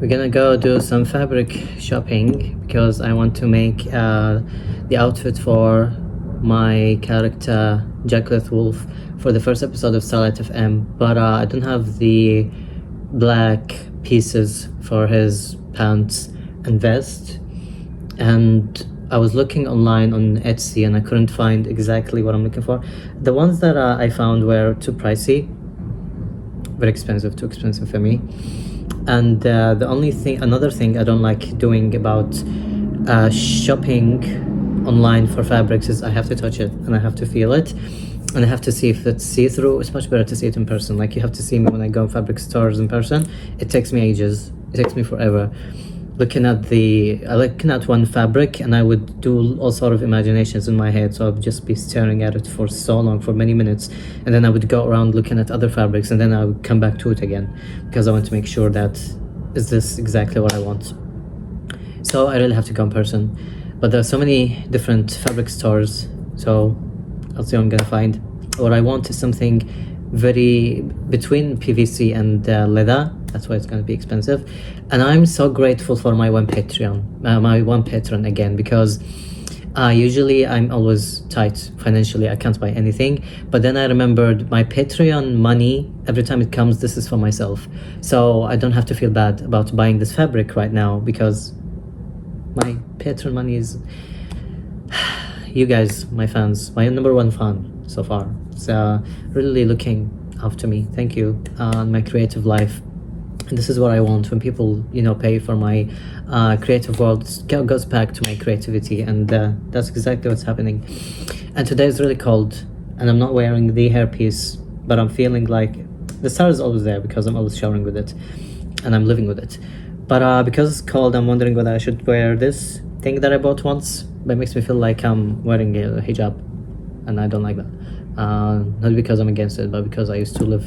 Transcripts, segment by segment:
We're gonna go do some fabric shopping because I want to make the outfit for my character Jackleth Wolf for the first episode of Starlight FM, but I don't have the black pieces for his pants and vest, and I was looking online on Etsy and I couldn't find exactly what I'm looking for. The ones that I found were too pricey, very expensive, too expensive for me. And another thing I don't like doing about shopping online for fabrics is I have to touch it and I have to feel it and I have to see if it's see-through. It's much better to see it in person. Like, you have to see me when I go in fabric stores in person. It takes me ages. It takes me forever. Looking at one fabric, and I would do all sort of imaginations in my head, so I would just be staring at it for so long, for many minutes, and then I would go around looking at other fabrics, and then I would come back to it again because I want to make sure that is this exactly what I want. So I really have to go in person, but there are so many different fabric stores, so I'll see what I'm gonna find. What I want is something very between PVC and leather. That's why it's going to be expensive. And I'm so grateful for my one patron again, because usually I'm always tight financially. I can't buy anything, but then I remembered my Patreon money, every time it comes, this is for myself, so I don't have to feel bad about buying this fabric right now because my Patreon money is you guys, my fans, my number one fan so far. It's really looking after me. Thank you. My creative life. And this is what I want when people, pay for my creative world. It goes back to my creativity, and that's exactly what's happening. And today is really cold, and I'm not wearing the hairpiece, but I'm feeling like the star is always there because I'm always showering with it, and I'm living with it. But because it's cold, I'm wondering whether I should wear this thing that I bought once, but it makes me feel like I'm wearing a hijab, and I don't like that. Not because I'm against it, but because I used to live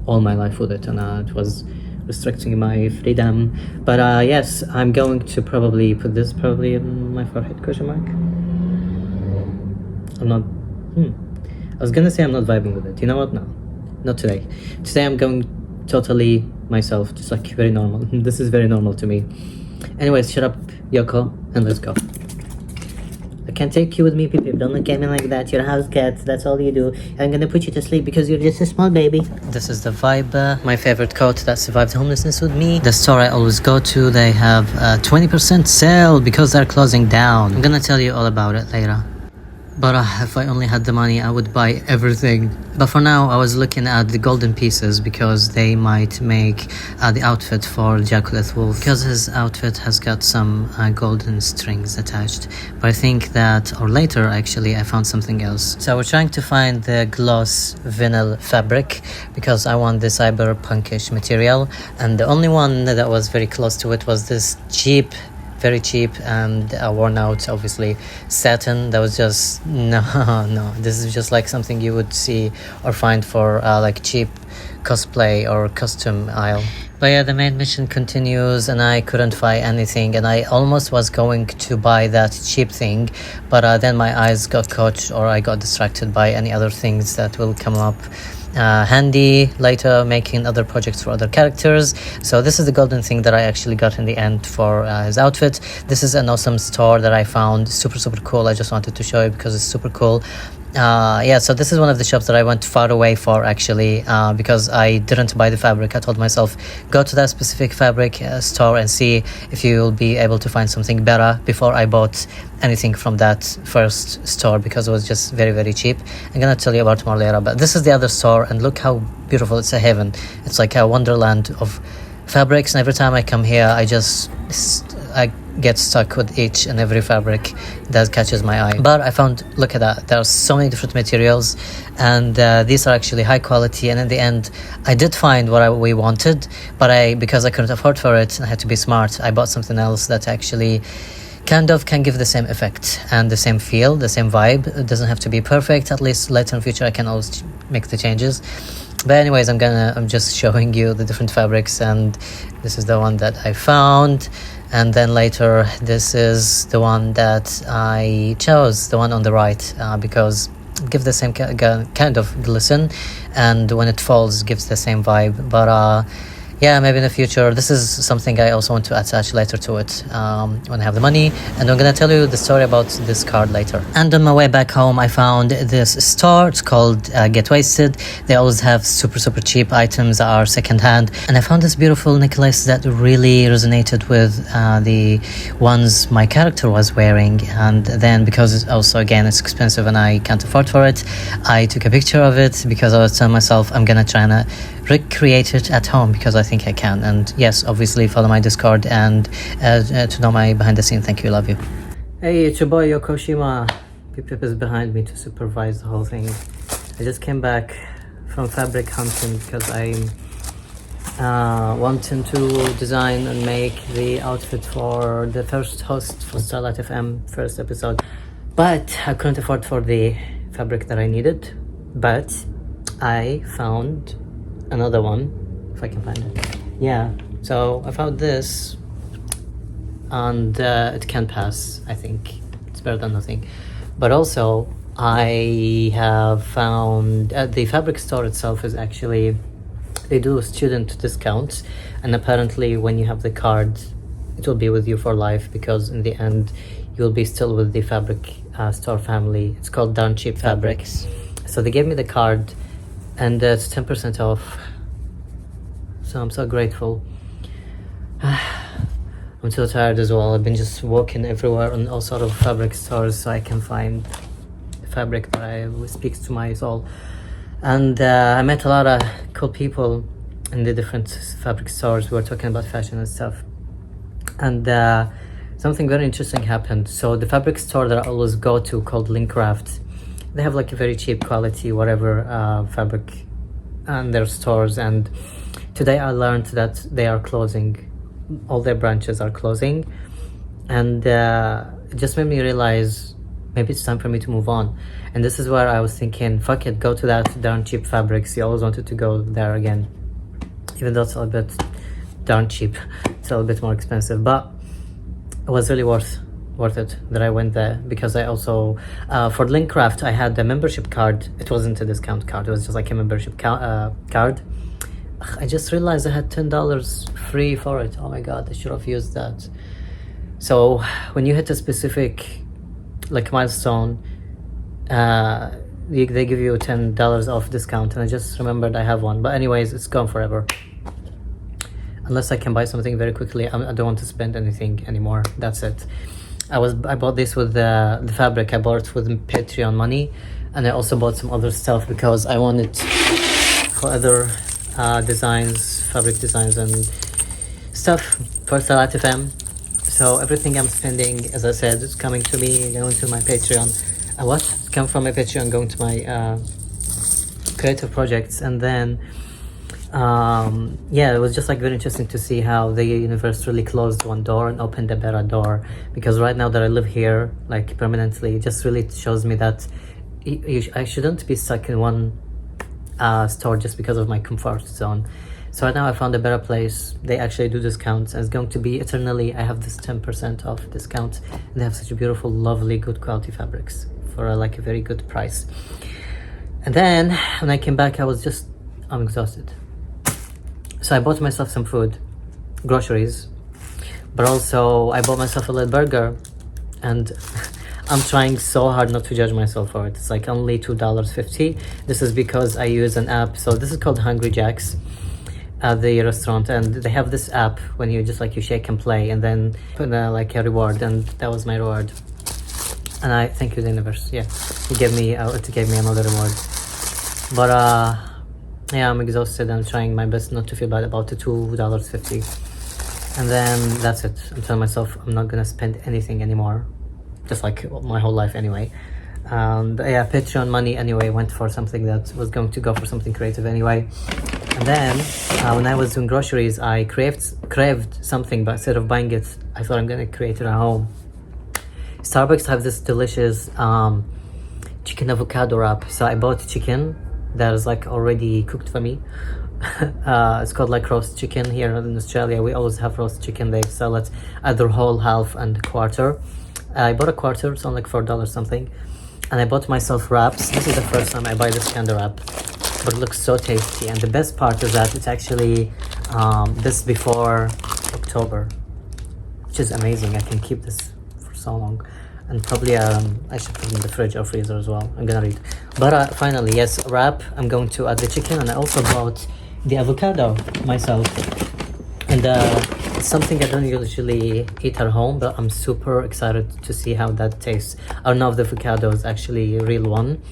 all my life with it, and it was restricting my freedom. But yes, I'm going to probably put this in my forehead, question mark. I'm not I was gonna say I'm not vibing with it. You know what? No, not today. Today I'm going totally myself, just like very normal. This is very normal to me. Anyways, shut up, Yoko, and let's go. I can't take you with me, people. Don't look at me like that. You're a house cat. That's all you do. I'm gonna put you to sleep because you're just a small baby. This is the vibe. My favorite coat that survived homelessness with me. The store I always go to, they have a 20% sale because they're closing down. I'm gonna tell you all about it later. But if I only had the money, I would buy everything. But for now, I was looking at the golden pieces because they might make the outfit for Jackleth Wolf, because his outfit has got some golden strings attached. But I think that, or later actually, I found something else. So I was trying to find the gloss vinyl fabric because I want the cyberpunkish material, and the only one that was very close to it was this very cheap and worn out, obviously, satin. That was just no. This is just like something you would see or find for like cheap cosplay or costume aisle. But yeah, the main mission continues, and I couldn't find anything, and I almost was going to buy that cheap thing, but then my eyes got caught, or I got distracted by any other things that will come up handy later, making other projects for other characters. So this is the golden thing that I actually got in the end for his outfit. This is an awesome store that I found, super cool. I just wanted to show you because it's super cool. Yeah, so this is one of the shops that I went far away for, actually, because I didn't buy the fabric. I told myself, go to that specific fabric store and see if you will be able to find something better before I bought anything from that first store, because it was just very cheap. I'm gonna tell you about more later, but this is the other store, and look how beautiful. It's a heaven. It's like a wonderland of fabrics, and every time I come here, I get stuck with each and every fabric that catches my eye. But I found, look at that, there are so many different materials, and these are actually high quality, and in the end I did find what we wanted, but because I couldn't afford for it, I had to be smart. I bought something else that actually kind of can give the same effect and the same feel, the same vibe. It doesn't have to be perfect. At least later in future I can always make the changes. But anyways, I'm just showing you the different fabrics, and this is the one that I found, and then later this is the one that I chose, the one on the right, because it gives the same kind of glisten, and when it falls gives the same vibe. But yeah, maybe in the future. This is something I also want to attach later to it when I have the money, and I'm gonna tell you the story about this card later. And on my way back home, I found this store. It's called Get Wasted. They always have super cheap items that are secondhand, and I found this beautiful necklace that really resonated with the ones my character was wearing. And then, because it's also, again, it's expensive and I can't afford for it, I took a picture of it because I was telling myself I'm gonna try and recreate it at home because I think I can. And yes, obviously follow my Discord and to know my behind the scene. Thank you, love you. Hey, it's your boy Yokoshima. Pip is behind me to supervise the whole thing. I just came back from fabric hunting because I'm wanting to design and make the outfit for the first host for Starlight FM first episode, but I couldn't afford for the fabric that I needed. But I found another one, if I can find it. Yeah, so I found this, and it can pass. I think it's better than nothing. But also I have found the fabric store itself is actually, they do student discounts, and apparently when you have the card it will be with you for life, because in the end you'll be still with the fabric store family. It's called Darn Cheap Fabrics. So they gave me the card and it's 10% off, so I'm so grateful. I'm so tired as well. I've been just walking everywhere in all sort of fabric stores so I can find fabric that speaks to my soul. And I met a lot of cool people in the different fabric stores. We were talking about fashion and stuff, and something very interesting happened. So the fabric store that I always go to, called Linkcraft, they have like a very cheap quality whatever fabric in their stores, and today I learned that they are closing. All their branches are closing, and it just made me realize maybe it's time for me to move on. And this is where I was thinking, fuck it, go to that Darn Cheap Fabrics. You always wanted to go there again, even though it's a little bit darn cheap. It's a little bit more expensive, but it was really worth it that I went there, because I also for Linkcraft I had the membership card. It wasn't a discount card, it was just like a membership card. I just realized I had $10 free for it. Oh my god, I should have used that. So when you hit a specific like milestone, they give you $10 off discount, and I just remembered I have one. But anyways, it's gone forever, unless I can buy something very quickly. I don't want to spend anything anymore. That's it. I bought this with the fabric. I bought it with Patreon money, and I also bought some other stuff because I wanted for other designs, fabric designs and stuff for Starlight FM. So everything I'm spending, as I said, is coming to me, going to my Patreon. Come from my Patreon, going to my creative projects. And then yeah, it was just like very interesting to see how the universe really closed one door and opened a better door, because right now that I live here like permanently, it just really shows me that I shouldn't be stuck in one store just because of my comfort zone. So right now I found a better place. They actually do discounts, and it's going to be eternally. I have this 10% off discount, and they have such a beautiful, lovely, good quality fabrics for like a very good price. And then when I came back, I'm exhausted. So I bought myself some food, groceries, but also I bought myself a little burger, and I'm trying so hard not to judge myself for it. It's like only $2.50. This is because I use an app. So this is called Hungry Jack's at the restaurant, and they have this app when you just like you shake and play, and then put like a reward, and that was my reward. And I thank you, the universe. Yeah, it gave me another reward. But yeah, I'm exhausted and trying my best not to feel bad about the $2.50. And then that's it. I'm telling myself I'm not gonna spend anything anymore, just like my whole life anyway. And yeah, Patreon money anyway went for something that was going to go for something creative anyway. And then when I was doing groceries, I craved something, but instead of buying it, I thought I'm gonna create it at home. Starbucks have this delicious chicken avocado wrap. So I bought chicken that is like already cooked for me. It's called like roast chicken. Here in Australia we always have roast chicken. They sell it either whole, half and quarter. I bought a quarter, it's on like $4 something. And I bought myself wraps. This is the first time I buy this kind of wrap. but it looks so tasty. And the best part is that it's actually this before October, which is amazing. I can keep this for so long. And probably I should put it in the fridge or freezer as well. I'm gonna read. But finally, yes, wrap. I'm going to add the chicken, and I also bought the avocado myself. And it's something I don't usually eat at home, but I'm super excited to see how that tastes. I don't know if the avocado is actually a real one.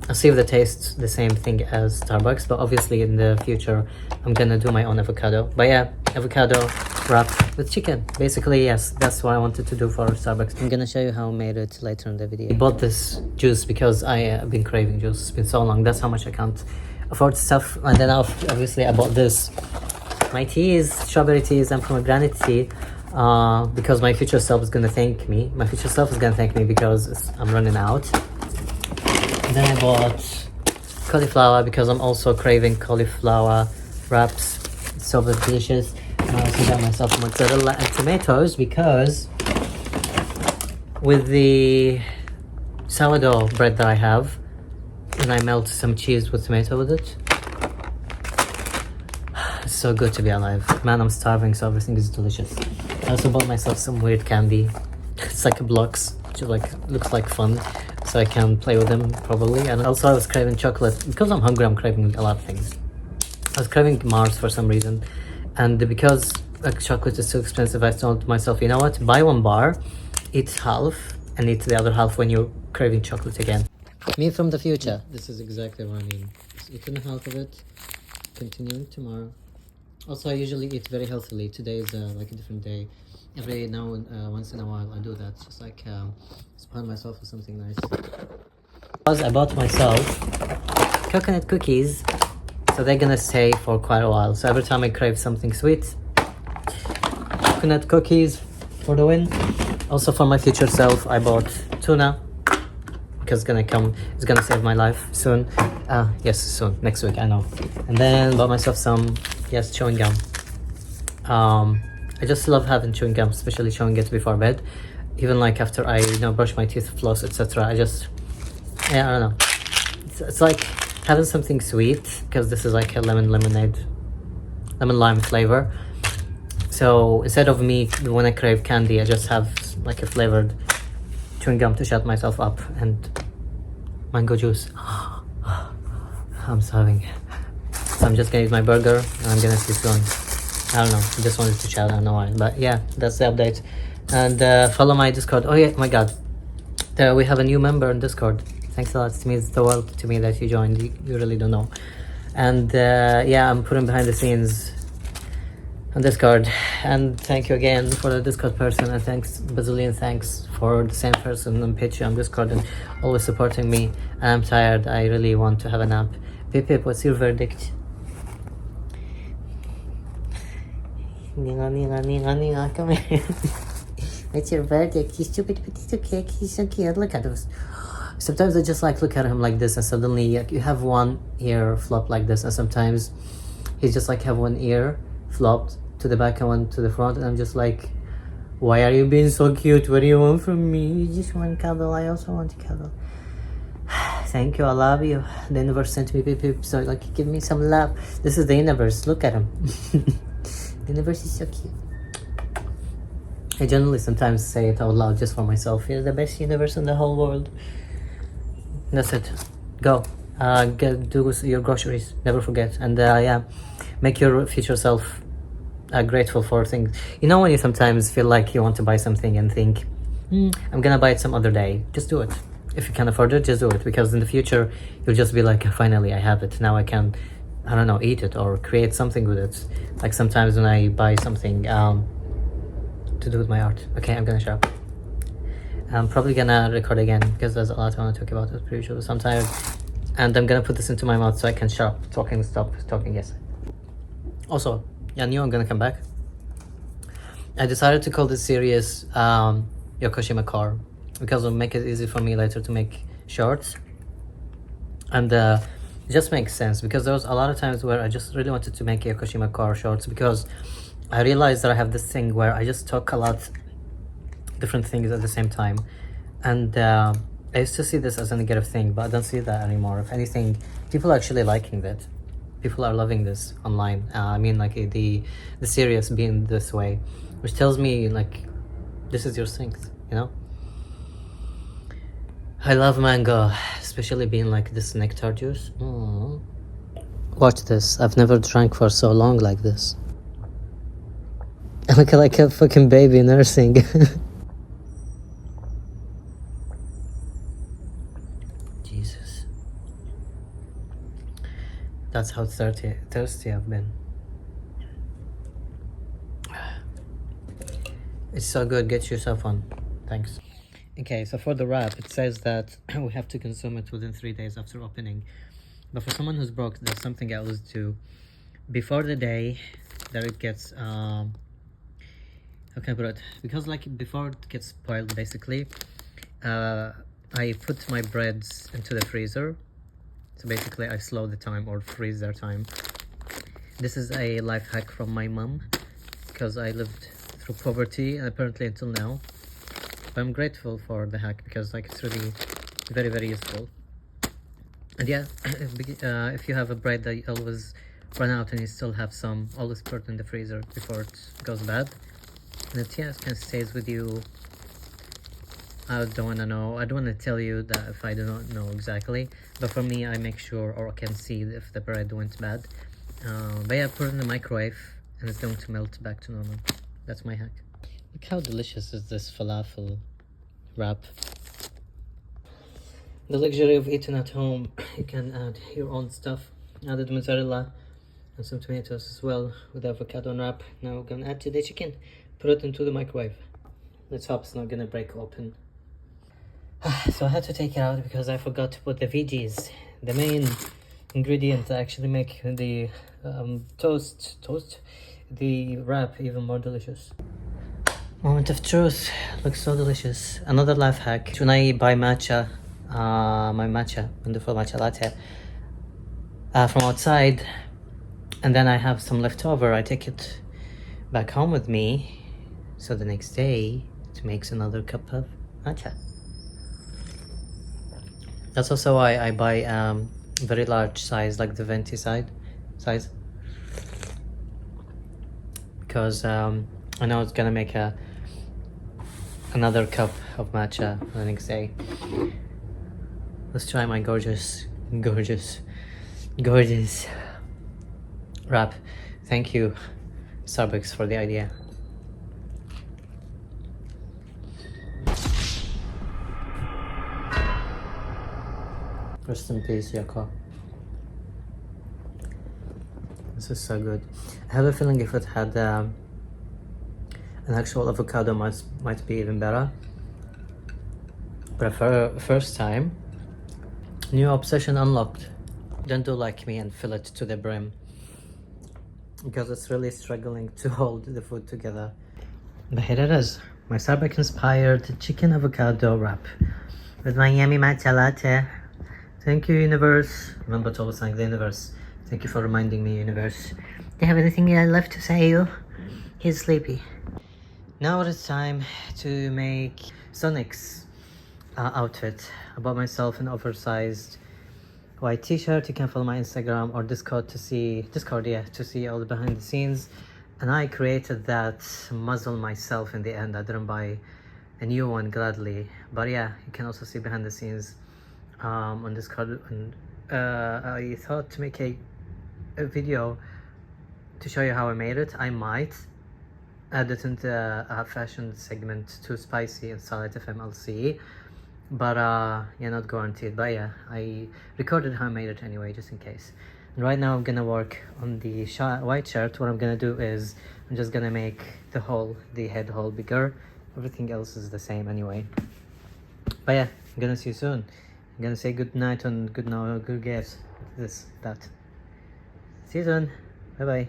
I'll see if it tastes the same thing as Starbucks, but obviously in the future I'm gonna do my own avocado. But yeah, avocado wrapped with chicken. Basically, yes, that's what I wanted to do for Starbucks. I'm gonna show you how I made it later in the video. I bought this juice because I have been craving juice. It's been so long. That's how much I can't afford stuff. And then obviously I bought this. My teas, strawberry teas and pomegranate tea, because my future self is gonna thank me. My future self is gonna thank me because I'm running out. And then I bought cauliflower because I'm also craving cauliflower wraps. It's so delicious. And I also got myself mozzarella and tomatoes because with the sourdough bread that I have, and I melt some cheese with tomato with it. It's so good to be alive. Man, I'm starving, so everything is delicious. I also bought myself some weird candy. It's like blocks, which looks like fun. So I can play with them probably. And also I was craving chocolate. Because I'm hungry, I'm craving a lot of things. I was craving Mars for some reason. And because chocolate is so expensive, I told myself, you know what? Buy one bar, eat half, and eat the other half when you're craving chocolate again. Me from the future. This is exactly what I mean. Just eating half of it, continuing tomorrow. Also, I usually eat very healthily. Today is like a different day. Every now and once in a while I do that. Just like spoil myself with something nice. Because I bought myself coconut cookies, so they're gonna stay for quite a while. So every time I crave something sweet, coconut cookies for the win. Also for my future self, I bought tuna because it's gonna save my life soon. Yes, soon, next week, I know. And then bought myself some, yes, chewing gum. I just love having chewing gum, especially chewing it before bed. Even like after I, brush my teeth, floss, etc. I don't know. It's like having something sweet, because this is like a lemon lime flavor. So instead of me, when I crave candy, I just have like a flavored chewing gum to shut myself up, and mango juice. I'm starving. So I'm just gonna eat my burger and I'm gonna keep going. I don't know, I just wanted to chat, I don't know why. But yeah, that's the update. And follow my Discord. Oh yeah, my god. We have a new member on Discord. Thanks a lot. It means the world to me that you joined. You really don't know. And yeah, I'm putting behind the scenes on Discord. And thank you again for the Discord person. And thanks, bazillion thanks for the same person on Patreon, Discord, and always supporting me. I'm tired. I really want to have a nap. Pip Pip, what's your verdict? Nila, come here. What's your verdict? He's stupid, but he's okay. He's so cute. Look at us. Sometimes I just look at him like this, and suddenly you have one ear flopped like this, and sometimes he's just have one ear flopped to the back and one to the front, and I'm just like, why are you being so cute? What do you want from me? You just want cuddle. I also want to cuddle. Thank you, I love you. The universe sent me Pip Pip, so give me some love. This is the universe. Look at him. The universe is so cute. I generally sometimes say it out loud just for myself. You're the best universe in the whole world. That's it. Go. Do your groceries. Never forget. And yeah, make your future self grateful for things. When you sometimes feel like you want to buy something and think, I'm gonna buy it some other day. Just do it. If you can afford it, just do it. Because in the future, you'll just be like, finally, I have it. Now I can, I don't know, eat it or create something with it. Like sometimes when I buy something to do with my art. Okay, I'm gonna shut up. I'm probably gonna record again because there's a lot I want to talk about as per usual. So I'm tired. And I'm gonna put this into my mouth so I can stop talking, yes. Also, yeah, I knew I'm gonna come back. I decided to call this series YOKOSHIMA CORE because it'll make it easy for me later to make shorts. And it just makes sense because there was a lot of times where I just really wanted to make YOKOSHIMA CORE shorts because I realized that I have this thing where I just talk a lot different things at the same time, and I used to see this as a negative thing, but I don't see that anymore. If anything, people are actually liking that. People are loving this online. I mean, like the series being this way, which tells me like this is your strength, you know. I love mango, especially being like this nectar juice. Watch this. I've never drank for so long like this. I look like a fucking baby nursing. Jesus. That's how thirsty I've been. It's so good. Get yourself one. Thanks. Okay, so for the wrap, it says that we have to consume it within 3 days after opening. But for someone who's broke, there's something else to before the day that it gets how can I put it? Because like before it gets spoiled, basically, I put my breads into the freezer. So basically, I slow the time or freeze their time. This is a life hack from my mom because I lived through poverty apparently until now. But I'm grateful for the hack because like it's really very, very useful. And yeah, if you have a bread that you always run out and you still have some, always put it in the freezer before it goes bad. And it, yeah, it kind of stays with you. I don't want to know, I don't want to tell you that if I do not know exactly, but for me I make sure or I can see if the bread went bad. But yeah, put it in the microwave and it's going to melt back to normal. That's my hack. Look how delicious is this falafel wrap. The luxury of eating at home. You can add your own stuff. Added mozzarella and some tomatoes as well with avocado and wrap. Now we're gonna add to the chicken. Put it into the microwave. Let's hope it's not gonna break open. So I had to take it out because I forgot to put the veggies, the main ingredient to actually make the the wrap even more delicious. Moment of truth. Looks so delicious. Another life hack. When I buy matcha, my matcha, wonderful matcha latte, from outside, and then I have some left over, I take it back home with me, so the next day it makes another cup of matcha. That's also why I buy very large size, like the venti size, because I know it's gonna make another cup of matcha the next day. Let's try my gorgeous wrap. Thank you, Starbucks, for the idea. Rest in peace, Yoko. This is so good. I have a feeling if it had an actual avocado might be even better. But for first time, new obsession unlocked. Don't do like me and fill it to the brim, because it's really struggling to hold the food together. But here it is, my Starbucks inspired chicken avocado wrap with my yummy matcha latte. Thank you, universe. Remember to always thank the universe. Thank you for reminding me, universe. Do you have anything left to say? You? He's sleepy. Now it is time to make Sonic's outfit. I bought myself an oversized white t-shirt. You can follow my Instagram or Discord to see all the behind the scenes. And I created that muzzle myself in the end. I didn't buy a new one gladly, but yeah, you can also see behind the scenes on Discord. And I thought to make a video to show you how I made it. I might add it into a fashion segment, too spicy, and sell it if MLC, but yeah, not guaranteed. But yeah, I recorded how I made it anyway, just in case. And right now I'm gonna work on the white shirt. What I'm gonna do is I'm just gonna make the head hole bigger. Everything else is the same anyway. But yeah, I'm gonna see you soon. I'm gonna say good night and good guess. That. See you soon. Bye bye.